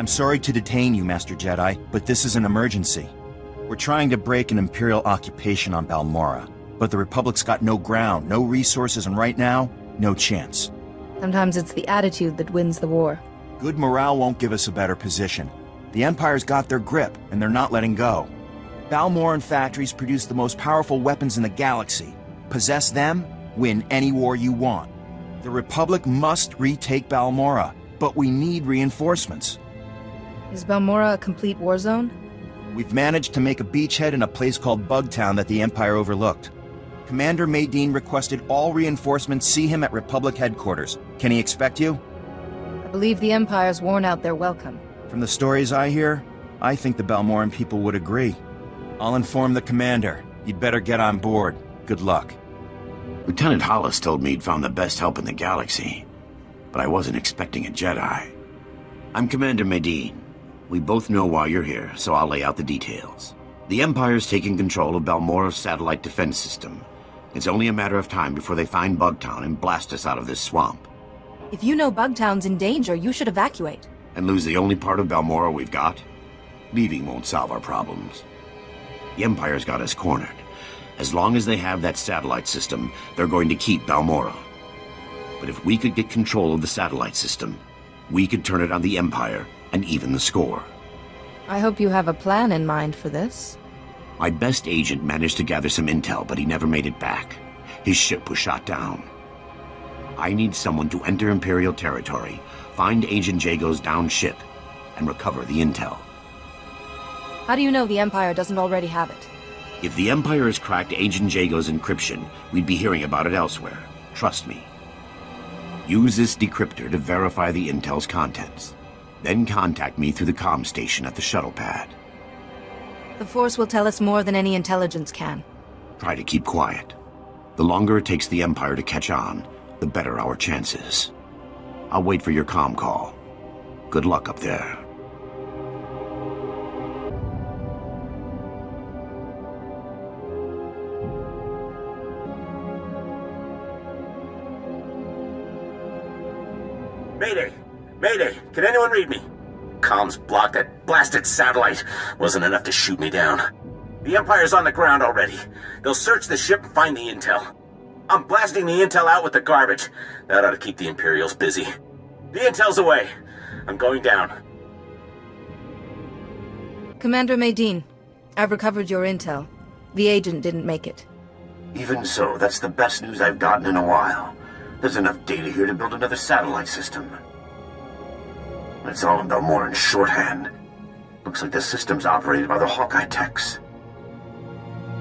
I'm sorry to detain you, Master Jedi, but this is an emergency. We're trying to break an Imperial occupation on Balmorra, but the Republic's got no ground, no resources, and right now, no chance. Sometimes it's the attitude that wins the war. Good morale won't give us a better position. The Empire's got their grip, and they're not letting go. Balmorran factories produce the most powerful weapons in the galaxy. Possess them, win any war you want. The Republic must retake Balmorra, but we need reinforcements. Is Balmorra a complete war zone? We've managed to make a beachhead in a place called Bugtown that the Empire overlooked. Commander Maydean requested all reinforcements see him at Republic headquarters. Can he expect you? I believe the Empire's worn out their welcome. From the stories I hear, I think the Balmorran people would agree. I'll inform the commander. You'd better get on board. Good luck. Lieutenant Hollis told me he'd found the best help in the galaxy, but I wasn't expecting a Jedi. I'm Commander Maydean. We both know why you're here, so I'll lay out the details. The Empire's taking control of Balmorra's satellite defense system. It's only a matter of time before they find Bugtown and blast us out of this swamp. If you know Bugtown's in danger, you should evacuate. And lose the only part of Balmorra we've got? Leaving won't solve our problems. The Empire's got us cornered. As long as they have that satellite system, they're going to keep Balmorra. But if we could get control of the satellite system, we could turn it on the Empire and even the score. I hope you have a plan in mind for this. My best agent managed to gather some intel, but he never made it back. His ship was shot down. I need someone to enter Imperial territory, find Agent Jago's downed ship, and recover the intel. How do you know the Empire doesn't already have it? If the Empire has cracked Agent Jago's encryption, we'd be hearing about it elsewhere. Trust me. Use this decryptor to verify the intel's contents. Then contact me through the comm station at the shuttle pad. The Force will tell us more than any intelligence can. Try to keep quiet. The longer it takes the Empire to catch on, the better our chances. I'll wait for your comm call. Good luck up there. Mayday! Mayday! Can anyone read me? Comms blocked. That blasted satellite wasn't enough to shoot me down. The Empire's on the ground already. They'll search the ship and find the intel. I'm blasting the intel out with the garbage. That ought to keep the Imperials busy. The intel's away. I'm going down. Commander Maydean, I've recovered your intel. The agent didn't make it. Even so, that's the best news I've gotten in a while. There's enough data here to build another satellite system. It's all in Balmorran shorthand. Looks like the system's operated by the Hawkeye techs.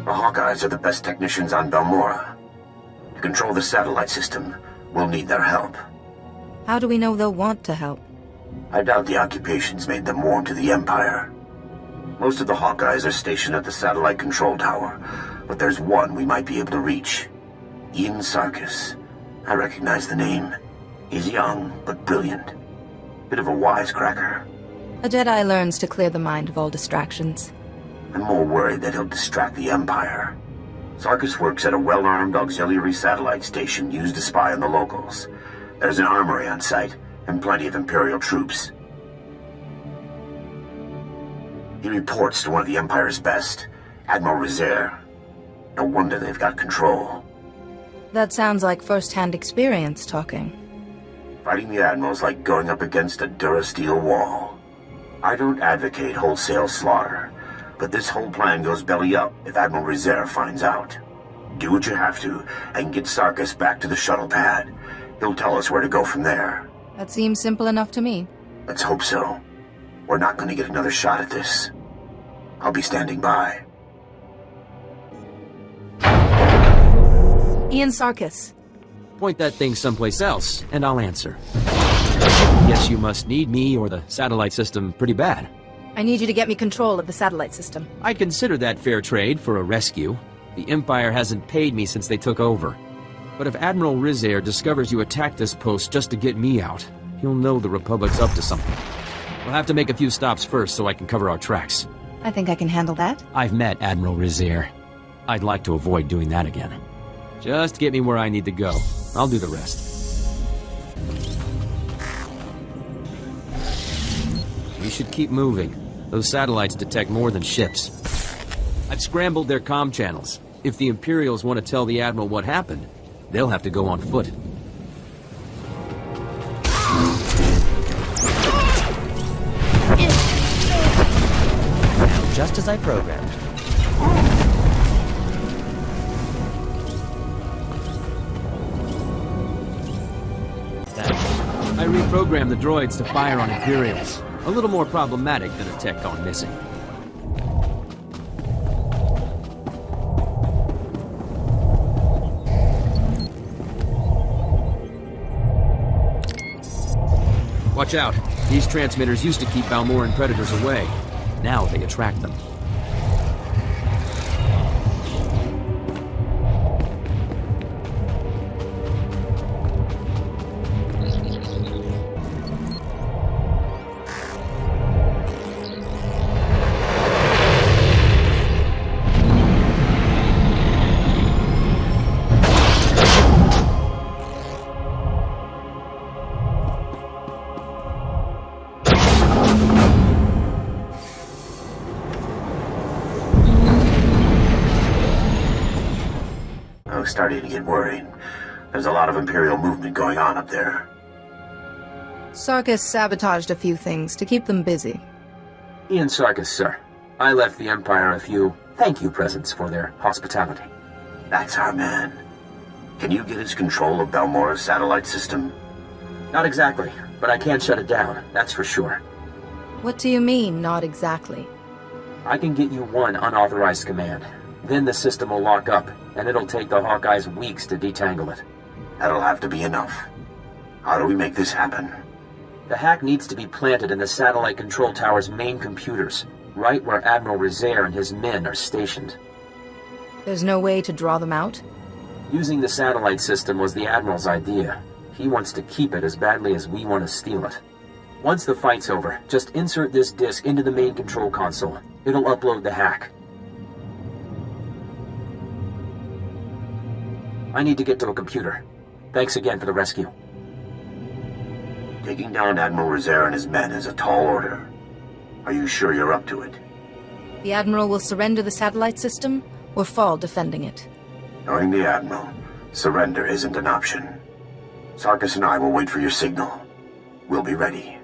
The Hawkeyes are the best technicians on Balmorra. To control the satellite system, we'll need their help. How do we know they'll want to help? I doubt the occupation's made them warm to the Empire. Most of the Hawkeyes are stationed at the satellite control tower, but there's one we might be able to reach. Ian Sarkis. I recognize the name. He's young, but brilliant. Bit of a wisecracker. A Jedi learns to clear the mind of all distractions. I'm more worried that he'll distract the Empire. Sarkis works at a well-armed auxiliary satellite station used to spy on the locals. There's an armory on site, and plenty of Imperial troops. He reports to one of the Empire's best, Admiral Rezair. No wonder they've got control. That sounds like first-hand experience talking. Fighting the Admiral's like going up against a Durasteel wall. I don't advocate wholesale slaughter, but this whole plan goes belly up if Admiral Rezair finds out. Do what you have to, and get Sarkis back to the shuttle pad. He'll tell us where to go from there. That seems simple enough to me. Let's hope so. We're not going to get another shot at this. I'll be standing by. Ian Sarkis. Point that thing someplace else, and I'll answer. Guess you must need me or the satellite system pretty bad. I need you to get me control of the satellite system. I'd consider that fair trade for a rescue. The Empire hasn't paid me since they took over. But if Admiral Rezair discovers you attacked this post just to get me out, he'll know the Republic's up to something. We'll have to make a few stops first so I can cover our tracks. I think I can handle that. I've met Admiral Rezair. I'd like to avoid doing that again. Just get me where I need to go. I'll do the rest. We should keep moving. Those satellites detect more than ships. I've scrambled their comm channels. If the Imperials want to tell the Admiral what happened, they'll have to go on foot. Now, just as I programmed. I reprogrammed the droids to fire on Imperials. A little more problematic than a tech gone missing. Watch out. These transmitters used to keep Balmorran predators away. Now they attract them. Starting to get worried. There's a lot of Imperial movement going on up there. Sarkis sabotaged a few things to keep them busy. Ian Sarkis, sir. I left the Empire a few thank you presents for their hospitality. That's our man. Can you get his control of Balmorra's satellite system? Not exactly, but I can shut it down, that's for sure. What do you mean, not exactly? I can get you one unauthorized command. Then the system will lock up, and it'll take the Hawkeyes weeks to detangle it. That'll have to be enough. How do we make this happen? The hack needs to be planted in the satellite control tower's main computers, right where Admiral Rizair and his men are stationed. There's no way to draw them out? Using the satellite system was the Admiral's idea. He wants to keep it as badly as we want to steal it. Once the fight's over, just insert this disk into the main control console. It'll upload the hack. I need to get to a computer. Thanks again for the rescue. Taking down Admiral Rizair and his men is a tall order. Are you sure you're up to it? The Admiral will surrender the satellite system, or fall defending it? Knowing the Admiral, surrender isn't an option. Sarkis and I will wait for your signal. We'll be ready.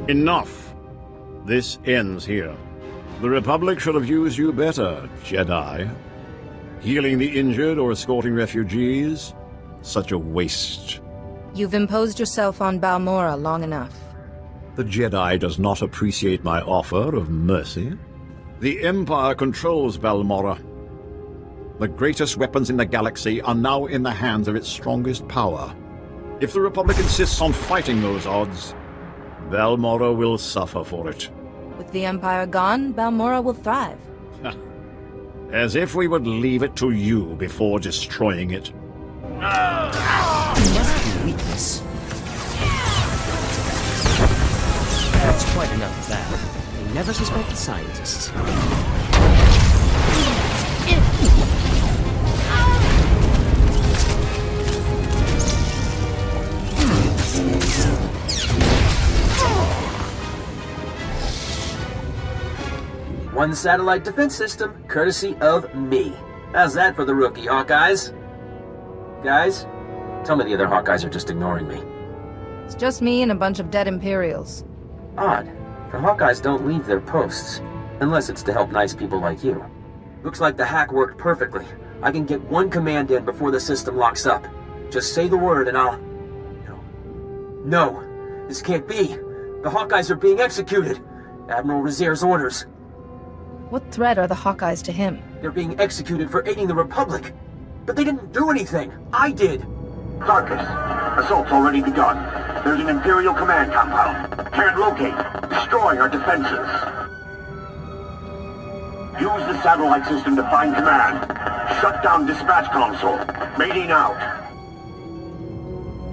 Enough. This ends here. The Republic should have used you better, Jedi. Healing the injured or escorting refugees? Such a waste. You've imposed yourself on Balmorra long enough. The Jedi does not appreciate my offer of mercy. The Empire controls Balmorra. The greatest weapons in the galaxy are now in the hands of its strongest power. If the Republic insists on fighting those odds, Balmorra will suffer for it. With the Empire gone, Balmorra will thrive. As if we would leave it to you before destroying it. Must be weakness. That's quite enough of that. They never suspect the scientists. One satellite defense system, courtesy of me. How's that for the rookie, Hawkeyes? Guys, tell me the other Hawkeyes are just ignoring me. It's just me and a bunch of dead Imperials. Odd. The Hawkeyes don't leave their posts, unless it's to help nice people like you. Looks like the hack worked perfectly. I can get one command in before the system locks up. Just say the word and I'll... No. This can't be. The Hawkeyes are being executed. Admiral Rizair's orders. What threat are the Hawkeyes to him? They're being executed for aiding the Republic. But they didn't do anything. I did. Sarkis, assault's already begun. There's an Imperial command compound. Can't locate. Destroy our defenses. Use the satellite system to find command. Shut down dispatch console. Mating out.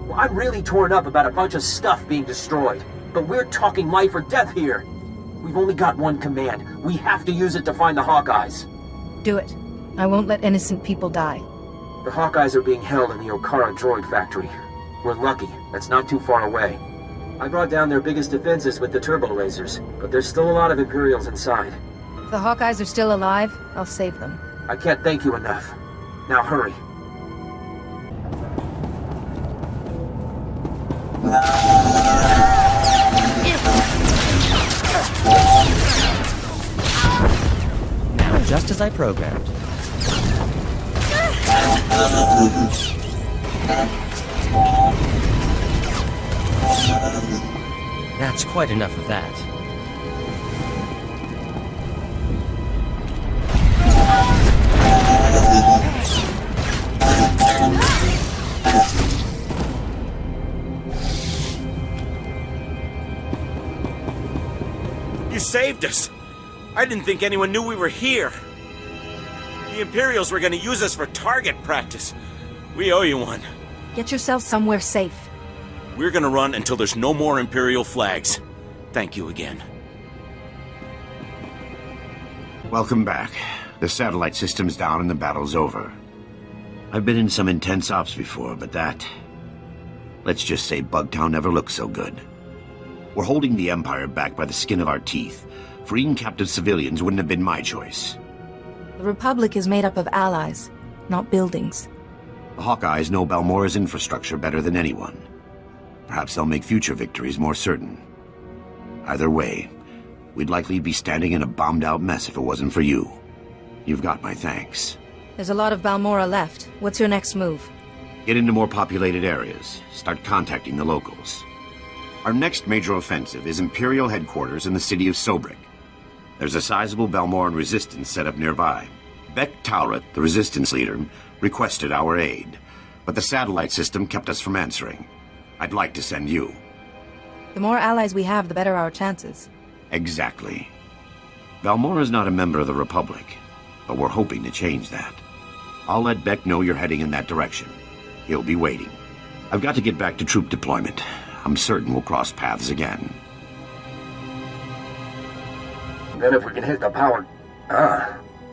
Well, I'm really torn up about a bunch of stuff being destroyed. But we're talking life or death here. We've only got one command. We have to use it to find the Hawkeyes. Do it. I won't let innocent people die. The Hawkeyes are being held in the Okara droid factory. We're lucky. That's not too far away. I brought down their biggest defenses with the turbo lasers, but there's still a lot of Imperials inside. If the Hawkeyes are still alive, I'll save them. I can't thank you enough. Now hurry. Now, just as I programmed. That's quite enough of that. You saved us! I didn't think anyone knew we were here. The Imperials were gonna use us for target practice. We owe you one. Get yourself somewhere safe. We're gonna run until there's no more Imperial flags. Thank you again. Welcome back. The satellite system's down and the battle's over. I've been in some intense ops before, but that... let's just say Bugtown never looked so good. We're holding the Empire back by the skin of our teeth. Freeing captive civilians wouldn't have been my choice. The Republic is made up of allies, not buildings. The Hawkeyes know Balmorra's infrastructure better than anyone. Perhaps they'll make future victories more certain. Either way, we'd likely be standing in a bombed-out mess if it wasn't for you. You've got my thanks. There's a lot of Balmorra left. What's your next move? Get into more populated areas. Start contacting the locals. Our next major offensive is Imperial headquarters in the city of Sobrik. There's a sizable Balmorran resistance set up nearby. Beck Taurat, the resistance leader, requested our aid, but the satellite system kept us from answering. I'd like to send you. The more allies we have, the better our chances. Exactly. Balmorra's not a member of the Republic, but we're hoping to change that. I'll let Beck know you're heading in that direction. He'll be waiting. I've got to get back to troop deployment. I'm certain we'll cross paths again. Then if we can hit the power...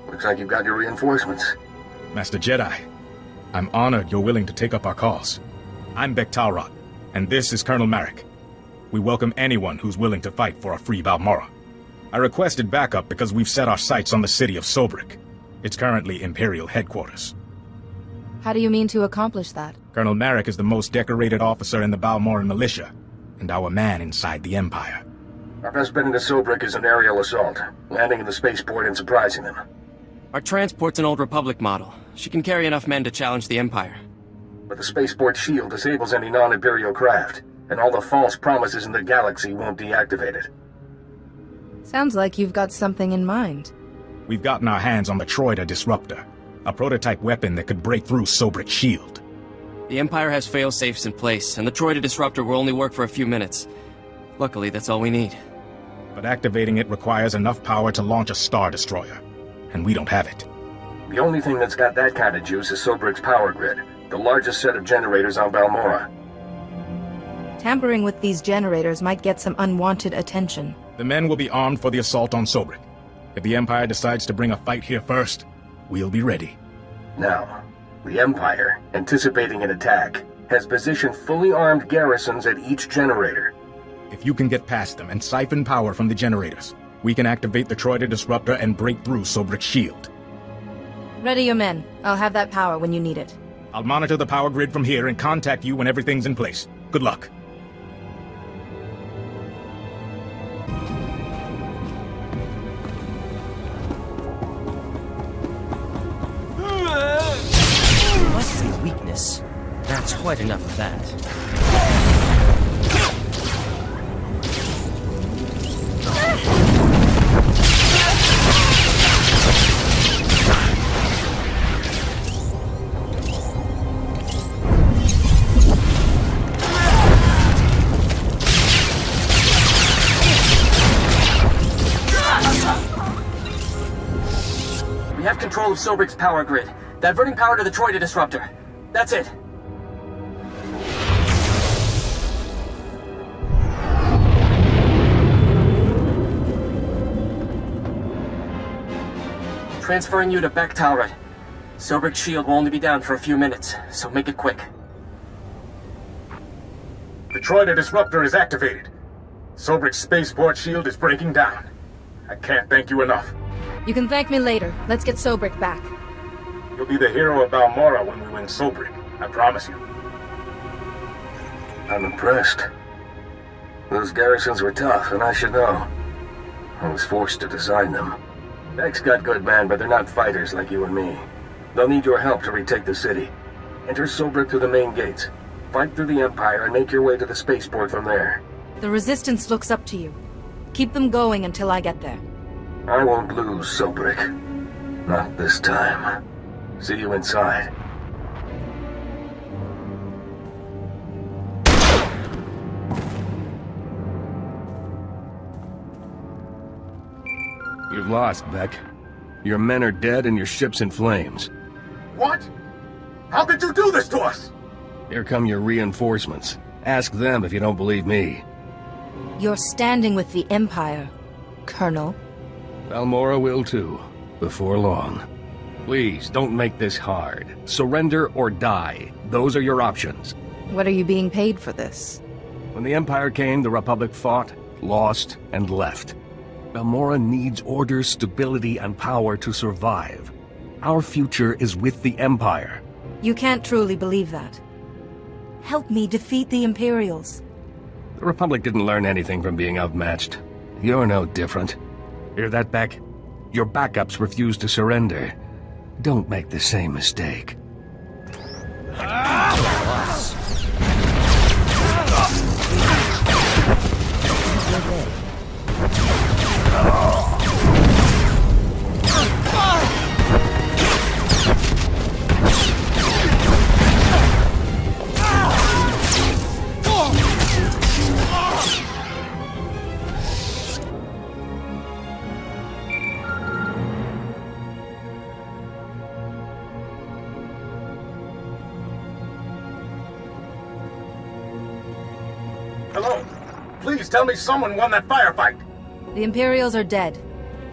looks like you've got your reinforcements. Master Jedi, I'm honored you're willing to take up our cause. I'm Beck Taurat, and this is Colonel Marek. We welcome anyone who's willing to fight for a free Balmorra. I requested backup because we've set our sights on the city of Sobrik. It's currently Imperial headquarters. How do you mean to accomplish that? Colonel Marek is the most decorated officer in the Balmorran militia, and our man inside the Empire. Our best bet into Sobrik is an aerial assault, landing in the spaceport and surprising them. Our transport's an old Republic model. She can carry enough men to challenge the Empire. But the spaceport shield disables any non-Imperial craft, and all the false promises in the galaxy won't deactivate it. Sounds like you've got something in mind. We've gotten our hands on the Troida Disruptor, a prototype weapon that could break through Sobrik's shield. The Empire has fail-safes in place, and the Troida Disruptor will only work for a few minutes. Luckily, that's all we need. But activating it requires enough power to launch a Star Destroyer, and we don't have it. The only thing that's got that kind of juice is Sobrik's power grid, the largest set of generators on Balmorra. Tampering with these generators might get some unwanted attention. The men will be armed for the assault on Sobrik. If the Empire decides to bring a fight here first, we'll be ready. Now, the Empire, anticipating an attack, has positioned fully armed garrisons at each generator. If you can get past them and siphon power from the generators, we can activate the Troida Disruptor and break through Sobrik's shield. Ready your men. I'll have that power when you need it. I'll monitor the power grid from here and contact you when everything's in place. Good luck. Must be weakness. That's quite enough of that. We have control of Sobrik's power grid. Diverting power to the Troida Disruptor. That's it. Transferring you to Bactalrod. Sobrik's shield will only be down for a few minutes, so make it quick. The Troida disruptor is activated. Sobrik's spaceport shield is breaking down. I can't thank you enough. You can thank me later. Let's get Sobrik back. You'll be the hero of Balmorra when we win Sobrik. I promise you. I'm impressed. Those garrisons were tough, and I should know. I was forced to design them. Beck's got good men, but they're not fighters like you and me. They'll need your help to retake the city. Enter Sobrik through the main gates. Fight through the Empire and make your way to the spaceport from there. The Resistance looks up to you. Keep them going until I get there. I won't lose, Sobrik. Not this time. See you inside. You've lost, Beck. Your men are dead and your ship's in flames. What? How could you do this to us? Here come your reinforcements. Ask them if you don't believe me. You're standing with the Empire, Colonel. Balmorra will too, before long. Please, don't make this hard. Surrender or die. Those are your options. What are you being paid for this? When the Empire came, the Republic fought, lost, and left. Balmorra needs order, stability, and power to survive. Our future is with the Empire. You can't truly believe that. Help me defeat the Imperials. The Republic didn't learn anything from being outmatched. You're no different. Hear that, Beck? Your backups refuse to surrender. Don't make the same mistake. Hello? Please tell me someone won that firefight. The Imperials are dead.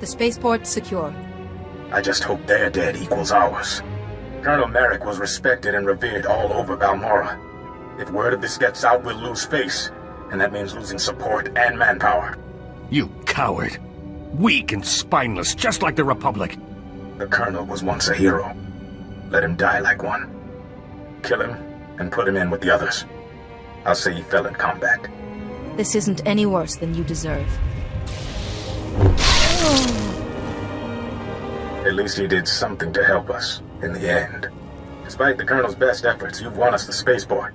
The spaceport's secure. I just hope their dead equals ours. Colonel Merrick was respected and revered all over Balmorra. If word of this gets out, we'll lose face, and that means losing support and manpower. You coward! Weak and spineless, just like the Republic! The Colonel was once a hero. Let him die like one. Kill him, and put him in with the others. I'll say he fell in combat. This isn't any worse than you deserve. At least he did something to help us, in the end. Despite the Colonel's best efforts, you've won us the spaceport.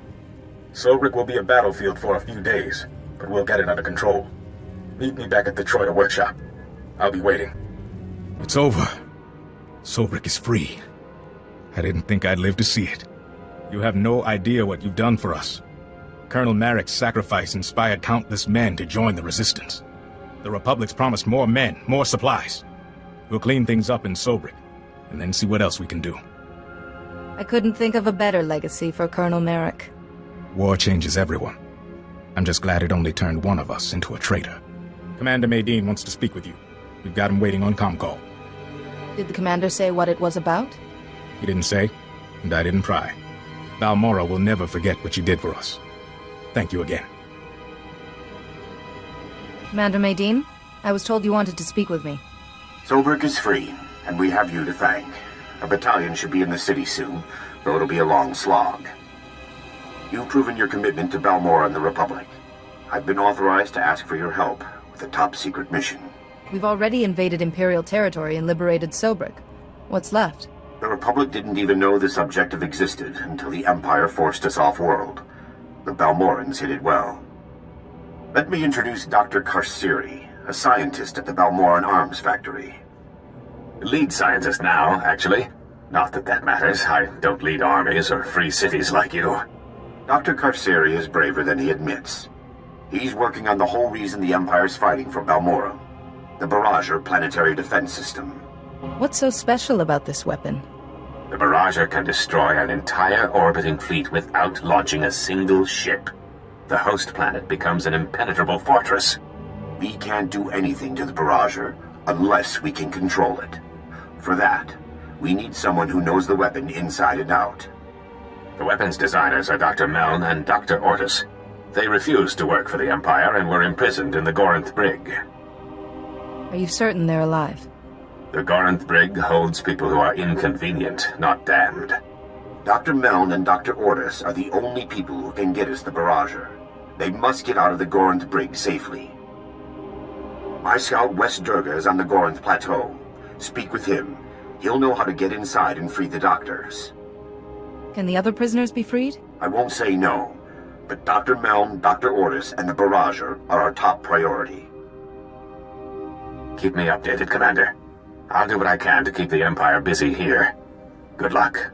Sobrik will be a battlefield for a few days, but we'll get it under control. Meet me back at the Troida workshop. I'll be waiting. It's over. Sobrik is free. I didn't think I'd live to see it. You have no idea what you've done for us. Colonel Merrick's sacrifice inspired countless men to join the Resistance. The Republic's promised more men, more supplies. We'll clean things up in Sobrik, and then see what else we can do. I couldn't think of a better legacy for Colonel Merrick. War changes everyone. I'm just glad it only turned one of us into a traitor. Commander Maydean wants to speak with you. We've got him waiting on comm-call. Did the commander say what it was about? He didn't say, and I didn't pry. Balmorra will never forget what you did for us. Thank you again. Commander Maydean, I was told you wanted to speak with me. Sobrik is free, and we have you to thank. A battalion should be in the city soon, though it'll be a long slog. You've proven your commitment to Balmorra and the Republic. I've been authorized to ask for your help with a top-secret mission. We've already invaded Imperial territory and liberated Sobrik. What's left? The Republic didn't even know this objective existed until the Empire forced us off-world. The Balmorrans hid it well. Let me introduce Dr. Karsiri, a scientist at the Balmorran Arms Factory. Lead scientist now, actually. Not that that matters. I don't lead armies or free cities like you. Dr. Karsiri is braver than he admits. He's working on the whole reason the Empire's fighting for Balmorra. The Barrager planetary defense system. What's so special about this weapon? The Barrager can destroy an entire orbiting fleet without launching a single ship. The host planet becomes an impenetrable fortress. We can't do anything to the Barrager unless we can control it. For that, we need someone who knows the weapon inside and out. The weapons designers are Dr. Meln and Dr. Ortis. They refused to work for the Empire and were imprisoned in the Gorinth Brig. Are you certain they're alive? The Gorinth Brig holds people who are inconvenient, not damned. Dr. Meln and Dr. Ortis are the only people who can get us the Barrager. They must get out of the Gorinth Brig safely. My scout West Durga is on the Gorinth Plateau. Speak with him. He'll know how to get inside and free the doctors. Can the other prisoners be freed? I won't say no, but Dr. Meln, Dr. Ortis, and the Barrager are our top priority. Keep me updated, Commander. I'll do what I can to keep the Empire busy here. Good luck.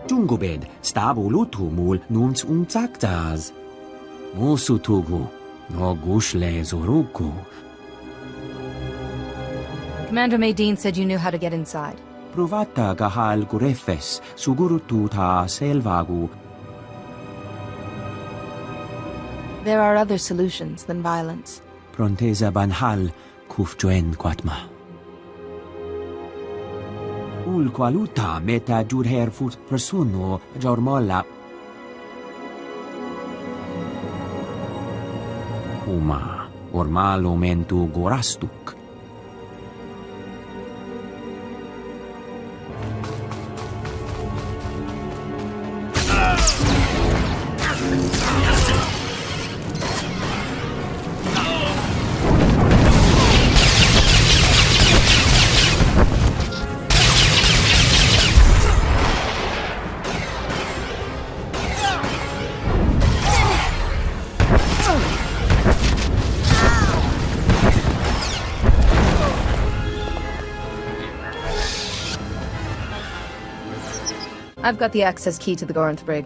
Jungobed, stabulutumul nuns untzaktas. Mosutugu, no gushle zoruku. Commander Maydeen said you knew how to get inside. Provata gahal gurefes, sugurututa selvagu. There are other solutions than violence. Pronteza banhal, kufjoen quatma. Ul qualuta meta jurher fut persono jormola. Uma, ormalo mentu gorastuk. I've got the access key to the Gorinth Brig.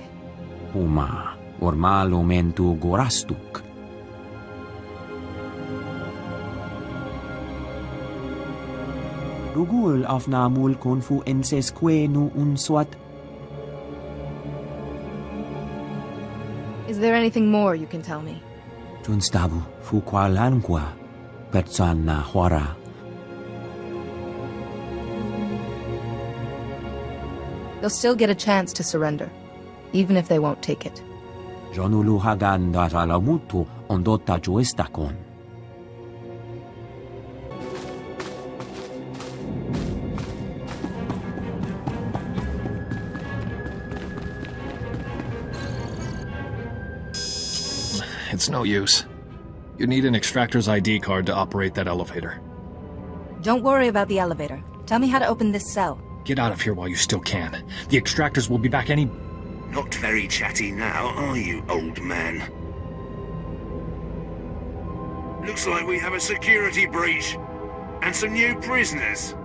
Uma, ormalo mentu gorastuk. Rugul afnamul konfu ensesquenu unswat. Is there anything more you can tell me? Junstabu fu qualanqua, persana huara. They'll still get a chance to surrender, even if they won't take it. Jonulu hagan datalamutu ondota juestakon. It's no use. You need an extractor's ID card to operate that elevator. Don't worry about the elevator. Tell me how to open this cell. Get out of here while you still can. The extractors will be back any... Not very chatty now, are you, old man? Looks like we have a security breach. And some new prisoners.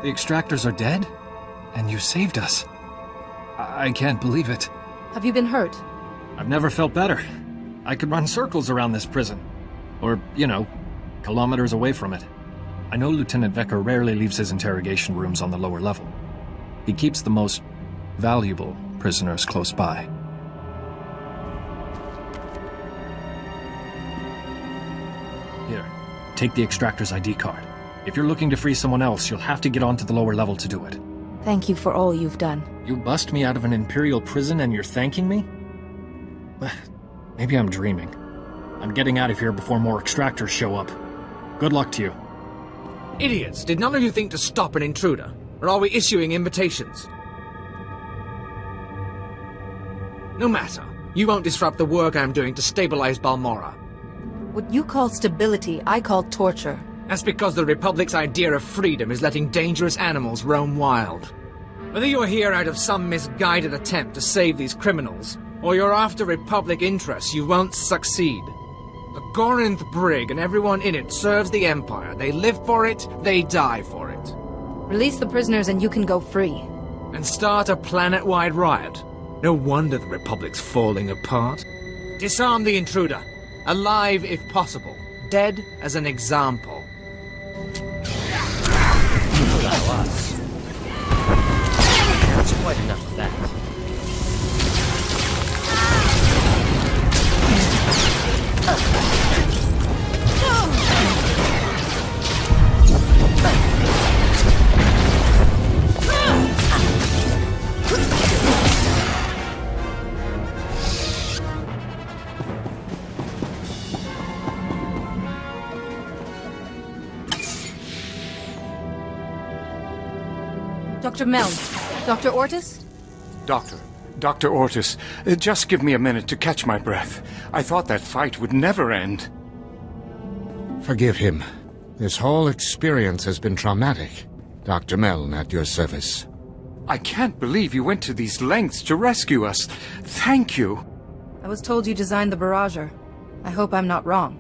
The extractors are dead? And you saved us. I can't believe it. Have you been hurt? I've never felt better. I could run circles around this prison. Or, you know, kilometers away from it. I know Lieutenant Vecker rarely leaves his interrogation rooms on the lower level. He keeps the most valuable prisoners close by. Here, take the extractor's ID card. If you're looking to free someone else, you'll have to get onto the lower level to do it. Thank you for all you've done. You bust me out of an Imperial prison and you're thanking me? Maybe I'm dreaming. I'm getting out of here before more extractors show up. Good luck to you. Idiots! Did none of you think to stop an intruder? Or are we issuing invitations? No matter. You won't disrupt the work I'm doing to stabilize Balmorra. What you call stability, I call torture. That's because the Republic's idea of freedom is letting dangerous animals roam wild. Whether you're here out of some misguided attempt to save these criminals, or you're after Republic interests, you won't succeed. The Gorinth Brig and everyone in it serves the Empire. They live for it, they die for it. Release the prisoners and you can go free. And start a planet-wide riot. No wonder the Republic's falling apart. Disarm the intruder. Alive if possible. Dead as an example. That's quite enough of that. Dr. Meln. Dr. Ortis? Dr. Ortis, just give me a minute to catch my breath. I thought that fight would never end. Forgive him. This whole experience has been traumatic. Dr. Meln at your service. I can't believe you went to these lengths to rescue us. Thank you. I was told you designed the barrager. I hope I'm not wrong.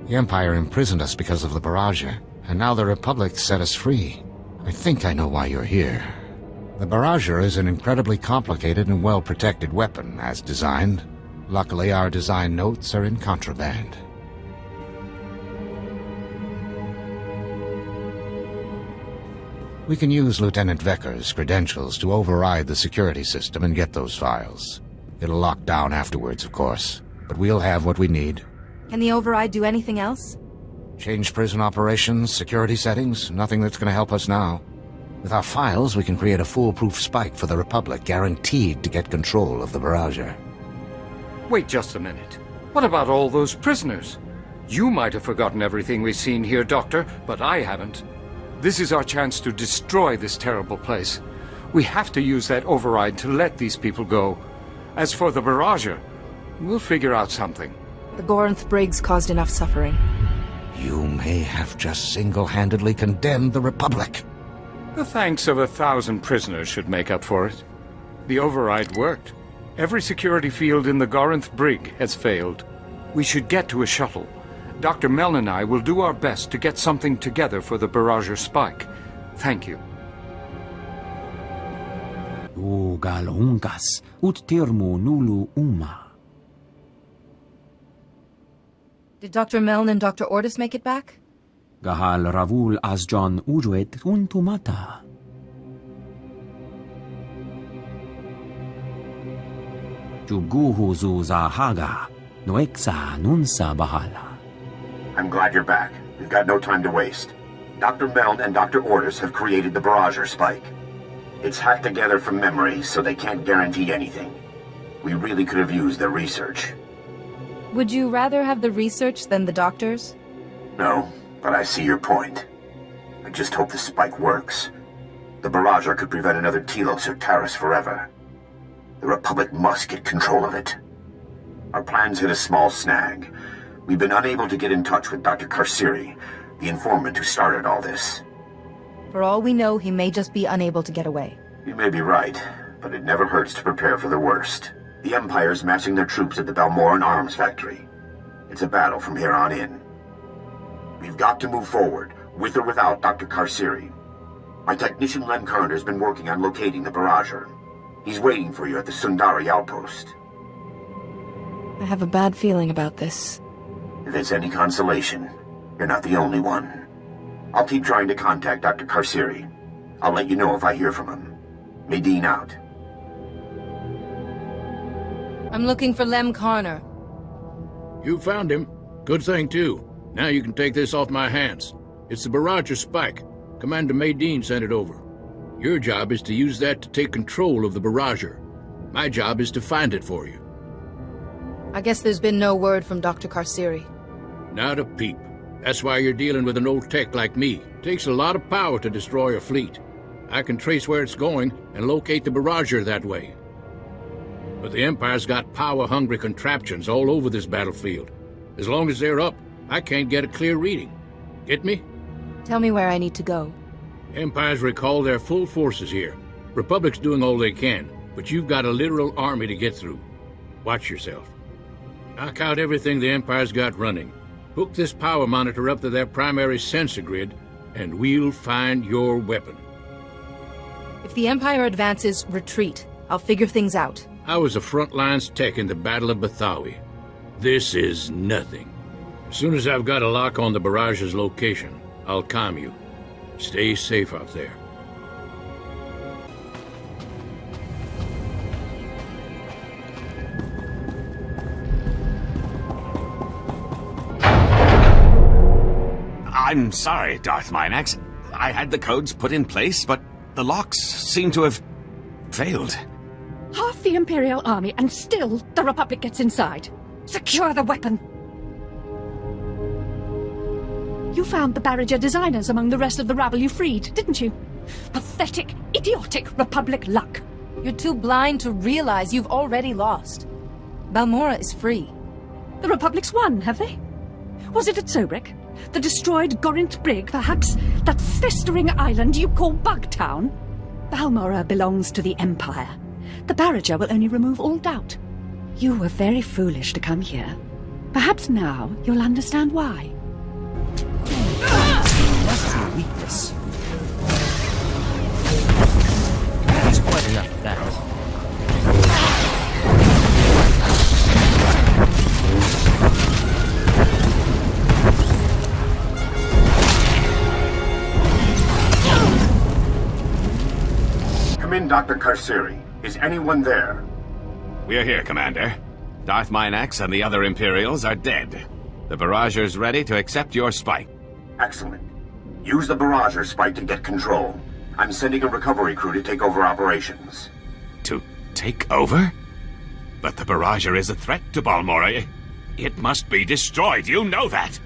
The Empire imprisoned us because of the barrager, and now the Republic set us free. I think I know why you're here. The barrager is an incredibly complicated and well-protected weapon, as designed. Luckily, our design notes are in contraband. We can use Lieutenant Vecker's credentials to override the security system and get those files. It'll lock down afterwards, of course, but we'll have what we need. Can the override do anything else? Change prison operations, security settings, nothing that's going to help us now. With our files, we can create a foolproof spike for the Republic, guaranteed to get control of the barrager. Wait just a minute. What about all those prisoners? You might have forgotten everything we've seen here, Doctor, but I haven't. This is our chance to destroy this terrible place. We have to use that override to let these people go. As for the barrager, we'll figure out something. The Goranth Briggs caused enough suffering. You may have just single-handedly condemned the Republic. The thanks of 1,000 prisoners should make up for it. The override worked. Every security field in the Goranth Brig has failed. We should get to a shuttle. Dr. Meln and I will do our best to get something together for the barrager spike. Thank you. Galungas ut tirmu nulu uma. Did Dr. Meln and Dr. Ortis make it back? Gahal ravul asjon ujuet untumata. Juguhu zuza haga, noexa nunsa bahala. I'm glad you're back. We've got no time to waste. Dr. Meln and Dr. Ortis have created the barrager spike. It's hacked together from memory, so they can't guarantee anything. We really could have used their research. Would you rather have the research than the doctors? No, but I see your point. I just hope the spike works. The barrager could prevent another Telos or Taris forever. The Republic must get control of it. Our plans hit a small snag. We've been unable to get in touch with Dr. Karsiri, the informant who started all this. For all we know, he may just be unable to get away. You may be right, but it never hurts to prepare for the worst. The Empire's massing their troops at the Balmorra arms factory. It's a battle from here on in. We've got to move forward, with or without Dr. Karsiri. My technician Len Carter's been working on locating the barrager. He's waiting for you at the Sundari outpost. I have a bad feeling about this. If it's any consolation, you're not the only one. I'll keep trying to contact Dr. Karsiri. I'll let you know if I hear from him. Medine out. I'm looking for Lem Karner. You found him. Good thing, too. Now you can take this off my hands. It's the barrager spike. Commander Medine sent it over. Your job is to use that to take control of the barrager. My job is to find it for you. I guess there's been no word from Dr. Karsiri. Not a peep. That's why you're dealing with an old tech like me. It takes a lot of power to destroy a fleet. I can trace where it's going and locate the barrager that way. But the Empire's got power-hungry contraptions all over this battlefield. As long as they're up, I can't get a clear reading. Get me? Tell me where I need to go. Empire's recalled their full forces here. Republic's doing all they can, but you've got a literal army to get through. Watch yourself. Knock out everything the Empire's got running. Hook this power monitor up to their primary sensor grid, and we'll find your weapon. If the Empire advances, retreat. I'll figure things out. I was a front lines tech in the Battle of Bathawi. This is nothing. As soon as I've got a lock on the barrage's location, I'll calm you. Stay safe out there. I'm sorry, Darth Minax. I had the codes put in place, but the locks seem to have failed. Half the Imperial Army, and still the Republic gets inside. Secure the weapon! You found the Barrager designers among the rest of the rabble you freed, didn't you? Pathetic, idiotic Republic luck. You're too blind to realize you've already lost. Balmorra is free. The Republic's won, have they? Was it at Sobrik? The destroyed Gorinth Brig, perhaps? That festering island you call Bugtown? Balmorra belongs to the Empire. The Barrager will only remove all doubt. You were very foolish to come here. Perhaps now you'll understand why. That's your weakness. That's quite enough of that. Come in, Dr. Karsiri. Is anyone there? We're here, Commander. Darth Minax and the other Imperials are dead. The Barrager's ready to accept your spike. Excellent. Use the Barrager spike to get control. I'm sending a recovery crew to take over operations. To take over? But the Barrager is a threat to Balmorra. It must be destroyed, you know that!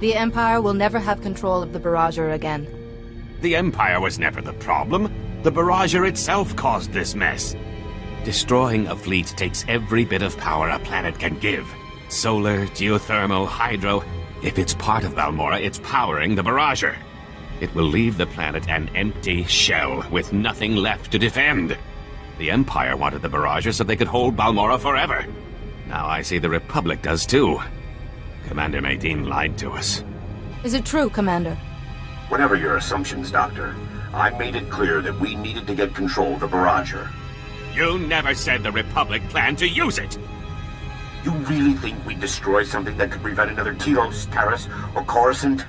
The Empire will never have control of the Barrager again. The Empire was never the problem. The Barrager itself caused this mess. Destroying a fleet takes every bit of power a planet can give. Solar, geothermal, hydro. If it's part of Balmorra, it's powering the Barrager. It will leave the planet an empty shell, with nothing left to defend. The Empire wanted the Barrager so they could hold Balmorra forever. Now I see the Republic does too. Commander Medine lied to us. Is it true, Commander? Whatever your assumptions, Doctor, I made it clear that we needed to get control of the Barrager. You never said the Republic planned to use it! You really think we'd destroy something that could prevent another Telos, Taris, or Coruscant?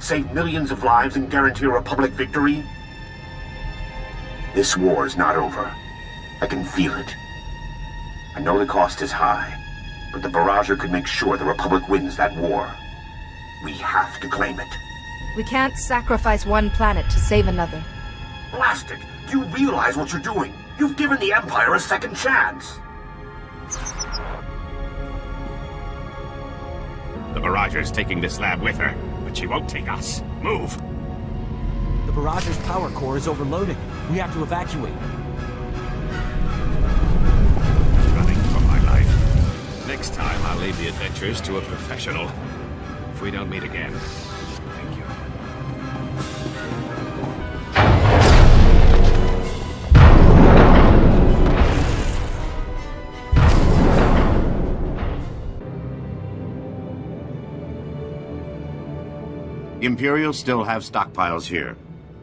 Save millions of lives and guarantee a Republic victory? This war is not over. I can feel it. I know the cost is high, but the Barrager could make sure the Republic wins that war. We have to claim it. We can't sacrifice one planet to save another. Blast it! Do you realize what you're doing? You've given the Empire a second chance! The Barrager's taking this lab with her, but she won't take us. Move! The Barrager's power core is overloaded. We have to evacuate. Running for my life. Next time, I'll leave the adventures to a professional. If we don't meet again, thank you. The Imperials still have stockpiles here.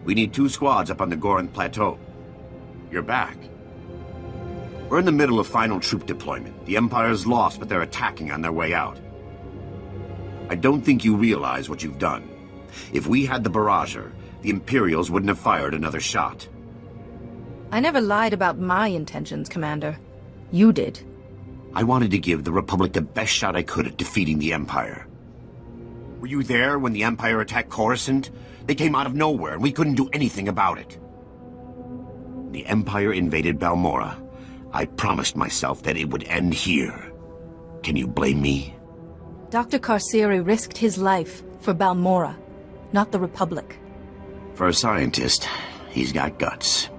We need 2 squads up on the Gorinth Plateau. You're back. We're in the middle of final troop deployment. The Empire's lost, but they're attacking on their way out. I don't think you realize what you've done. If we had the Barrager, the Imperials wouldn't have fired another shot. I never lied about my intentions, Commander. You did. I wanted to give the Republic the best shot I could at defeating the Empire. Were you there when the Empire attacked Coruscant? They came out of nowhere, and we couldn't do anything about it. The Empire invaded Balmorra. I promised myself that it would end here. Can you blame me? Dr. Karsiri risked his life for Balmorra, not the Republic. For a scientist, he's got guts.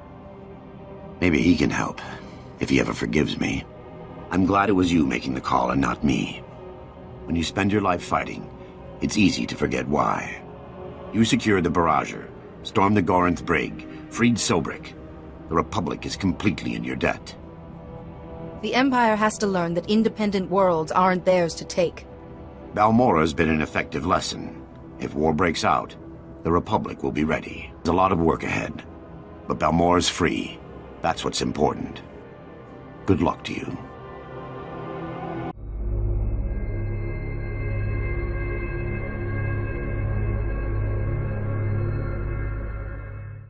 Maybe he can help, if he ever forgives me. I'm glad it was you making the call and not me. When you spend your life fighting, it's easy to forget why. You secured the Barrager, stormed the Gorinth Brig, freed Sobrik. The Republic is completely in your debt. The Empire has to learn that independent worlds aren't theirs to take. Balmorra's been an effective lesson. If war breaks out, the Republic will be ready. There's a lot of work ahead. But Balmorra's free. That's what's important. Good luck to you.